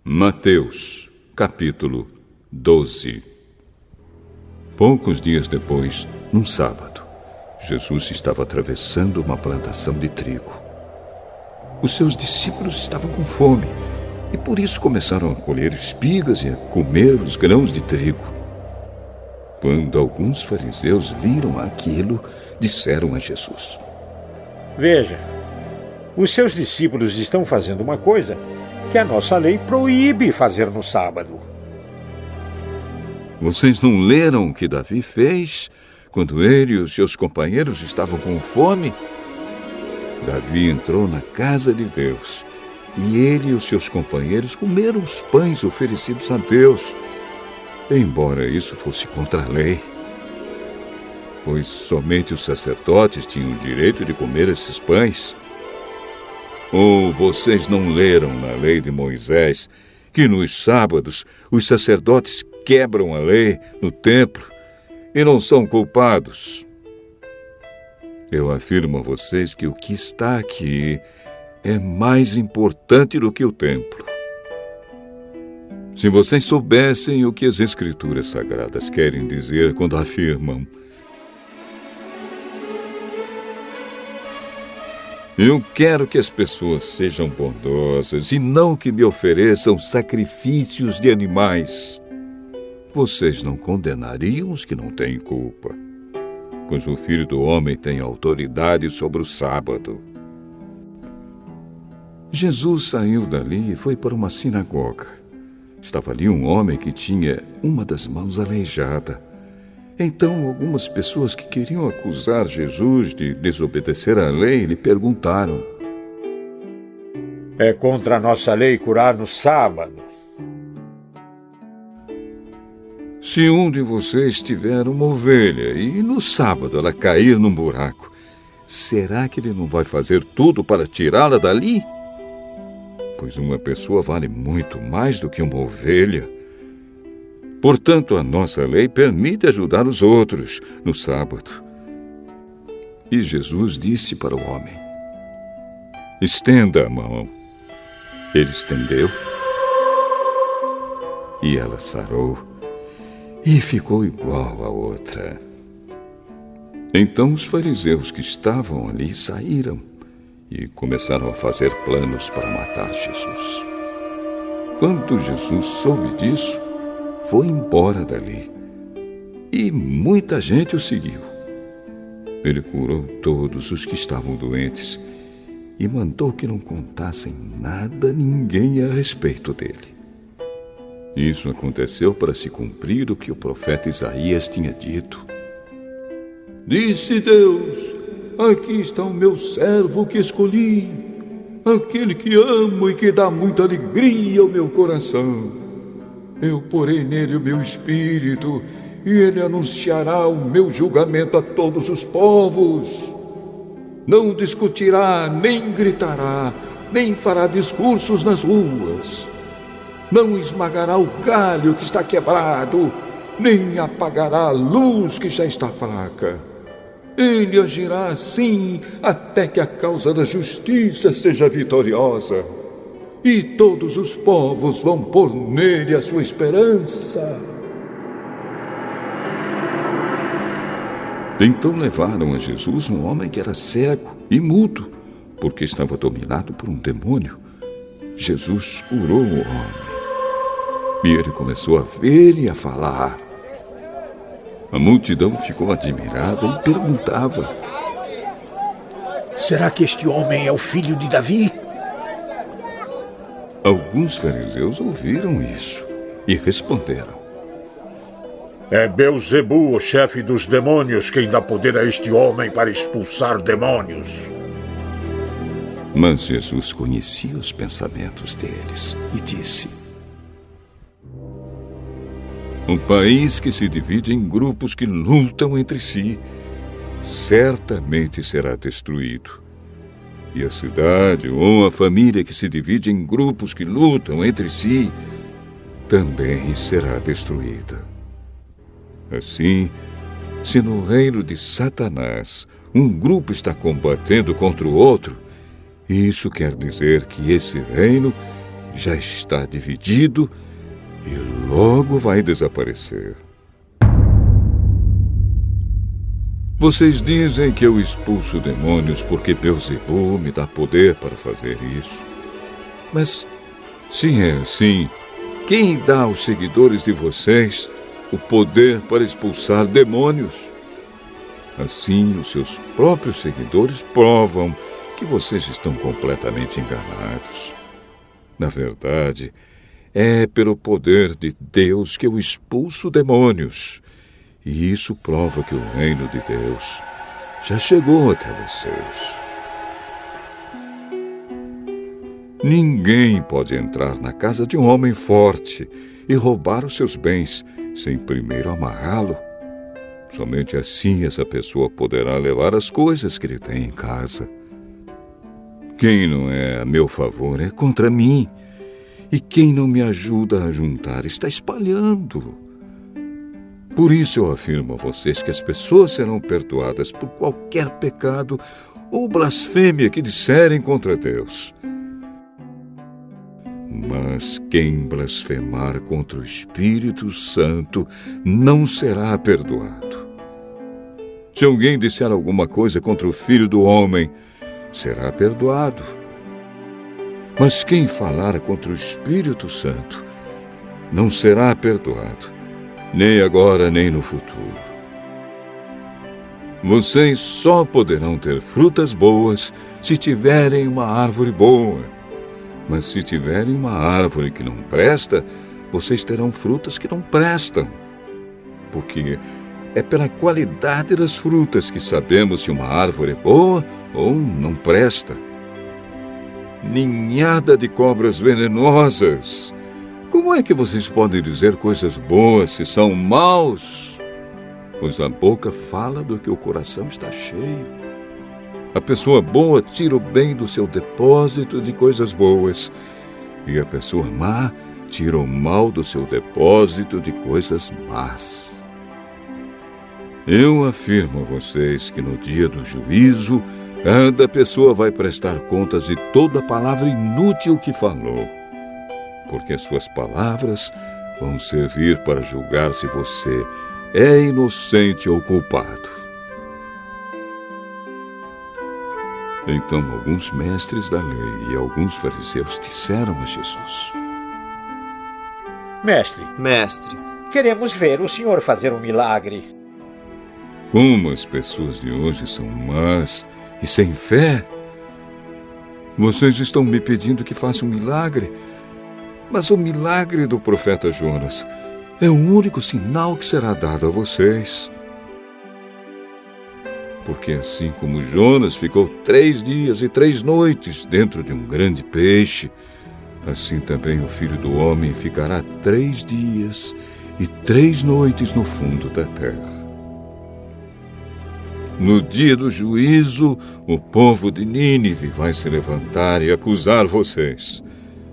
Mateus, capítulo 12. Poucos dias depois, num sábado, Jesus estava atravessando uma plantação de trigo. Os seus discípulos estavam com fome e por isso começaram a colher espigas e a comer os grãos de trigo. Quando alguns fariseus viram aquilo, disseram a Jesus: Veja, os seus discípulos estão fazendo uma coisa que a nossa lei proíbe fazer no sábado. Vocês não leram o que Davi fez quando ele e os seus companheiros estavam com fome? Davi entrou na casa de Deus e ele e os seus companheiros comeram os pães oferecidos a Deus, embora isso fosse contra a lei, pois somente os sacerdotes tinham o direito de comer esses pães. Ou vocês não leram na lei de Moisés que nos sábados os sacerdotes quebram a lei no templo e não são culpados? Eu afirmo a vocês que o que está aqui é mais importante do que o templo. Se vocês soubessem o que as Escrituras Sagradas querem dizer quando afirmam: eu quero que as pessoas sejam bondosas e não que me ofereçam sacrifícios de animais, vocês não condenariam os que não têm culpa, pois o Filho do Homem tem autoridade sobre o sábado. Jesus saiu dali e foi para uma sinagoga. Estava ali um homem que tinha uma das mãos aleijada. Então, algumas pessoas que queriam acusar Jesus de desobedecer à lei lhe perguntaram: É contra a nossa lei curar no sábado? Se um de vocês tiver uma ovelha e no sábado ela cair num buraco, será que ele não vai fazer tudo para tirá-la dali? Pois uma pessoa vale muito mais do que uma ovelha. Portanto, a nossa lei permite ajudar os outros no sábado. E Jesus disse para o homem: estenda a mão. Ele estendeu e ela sarou e ficou igual à outra. Então os fariseus que estavam ali saíram e começaram a fazer planos para matar Jesus. Quando Jesus soube disso, foi embora dali e muita gente o seguiu. Ele curou todos os que estavam doentes e mandou que não contassem nada a ninguém a respeito dele. Isso aconteceu para se cumprir o que o profeta Isaías tinha dito: disse Deus, aqui está o meu servo que escolhi, aquele que amo e que dá muita alegria ao meu coração. Eu porei nele o meu espírito, e ele anunciará o meu julgamento a todos os povos. Não discutirá, nem gritará, nem fará discursos nas ruas. Não esmagará o galho que está quebrado, nem apagará a luz que já está fraca. Ele agirá assim até que a causa da justiça seja vitoriosa. E todos os povos vão pôr nele a sua esperança. Então levaram a Jesus um homem que era cego e mudo, porque estava dominado por um demônio. Jesus curou o homem. E ele começou a ver e a falar. A multidão ficou admirada e perguntava: será que este homem é o filho de Davi? Alguns fariseus ouviram isso e responderam: é Beelzebu, o chefe dos demônios, quem dá poder a este homem para expulsar demônios. Mas Jesus conhecia os pensamentos deles e disse: um país que se divide em grupos que lutam entre si certamente será destruído. E a cidade ou a família que se divide em grupos que lutam entre si também será destruída. Assim, se no reino de Satanás um grupo está combatendo contra o outro, isso quer dizer que esse reino já está dividido e logo vai desaparecer. Vocês dizem que eu expulso demônios porque Beelzebul me dá poder para fazer isso. Mas, se é assim, quem dá aos seguidores de vocês o poder para expulsar demônios? Assim, os seus próprios seguidores provam que vocês estão completamente enganados. Na verdade, é pelo poder de Deus que eu expulso demônios. E isso prova que o reino de Deus já chegou até vocês. Ninguém pode entrar na casa de um homem forte e roubar os seus bens sem primeiro amarrá-lo. Somente assim essa pessoa poderá levar as coisas que ele tem em casa. Quem não é a meu favor é contra mim. E quem não me ajuda a juntar está espalhando. Por isso eu afirmo a vocês que as pessoas serão perdoadas por qualquer pecado ou blasfêmia que disserem contra Deus. Mas quem blasfemar contra o Espírito Santo não será perdoado. Se alguém disser alguma coisa contra o Filho do Homem, será perdoado. Mas quem falar contra o Espírito Santo não será perdoado, nem agora nem no futuro. Vocês só poderão ter frutas boas se tiverem uma árvore boa. Mas se tiverem uma árvore que não presta, vocês terão frutas que não prestam. Porque é pela qualidade das frutas que sabemos se uma árvore é boa ou não presta. Ninhada de cobras venenosas! Como é que vocês podem dizer coisas boas se são maus? Pois a boca fala do que o coração está cheio. A pessoa boa tira o bem do seu depósito de coisas boas, e a pessoa má tira o mal do seu depósito de coisas más. Eu afirmo a vocês que no dia do juízo, cada pessoa vai prestar contas de toda palavra inútil que falou, porque as suas palavras vão servir para julgar se você é inocente ou culpado. Então alguns mestres da lei e alguns fariseus disseram a Jesus: Mestre, queremos ver o senhor fazer um milagre. Como as pessoas de hoje são más e sem fé! Vocês estão me pedindo que faça um milagre? Mas o milagre do profeta Jonas é o único sinal que será dado a vocês. Porque assim como Jonas ficou 3 dias e 3 noites dentro de um grande peixe, assim também o Filho do Homem ficará 3 dias e 3 noites no fundo da terra. No dia do juízo, o povo de Nínive vai se levantar e acusar vocês,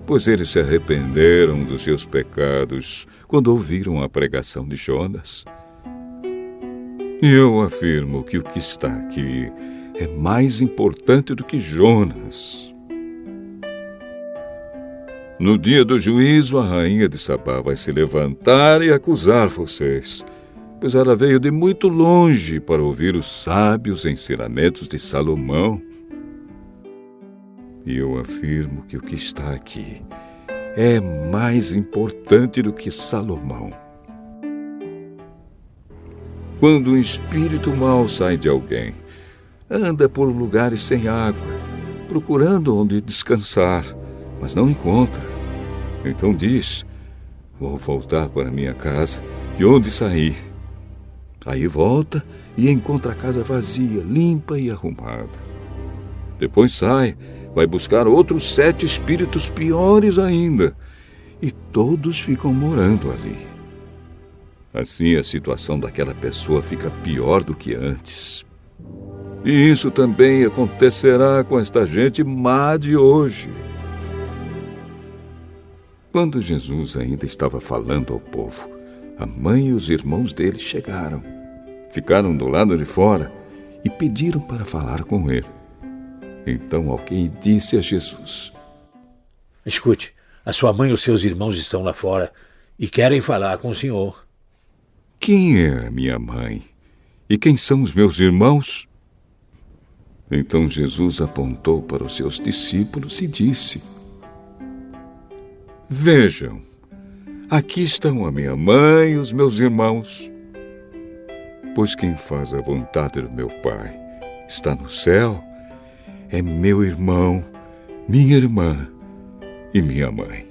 pois eles se arrependeram dos seus pecados quando ouviram a pregação de Jonas. E eu afirmo que o que está aqui é mais importante do que Jonas. No dia do juízo, a rainha de Sabá vai se levantar e acusar vocês, pois ela veio de muito longe para ouvir os sábios ensinamentos de Salomão. E eu afirmo que o que está aqui é mais importante do que Salomão. Quando um espírito mau sai de alguém, anda por lugares sem água, procurando onde descansar, mas não encontra. Então diz: vou voltar para minha casa, de onde saí. Aí volta e encontra a casa vazia, limpa e arrumada. Depois sai, vai buscar outros 7 espíritos piores ainda, e todos ficam morando ali. Assim a situação daquela pessoa fica pior do que antes. E isso também acontecerá com esta gente má de hoje. Quando Jesus ainda estava falando ao povo, a mãe e os irmãos dele chegaram, ficaram do lado de fora e pediram para falar com ele. Então alguém disse a Jesus: Escute, A sua mãe e os seus irmãos estão lá fora e querem falar com o senhor. Quem é a minha mãe? E quem são os meus irmãos? Então Jesus apontou para os seus discípulos e disse: Vejam, aqui estão a minha mãe e os meus irmãos. Pois quem faz a vontade do meu Pai está no céu, é meu irmão, minha irmã e minha mãe.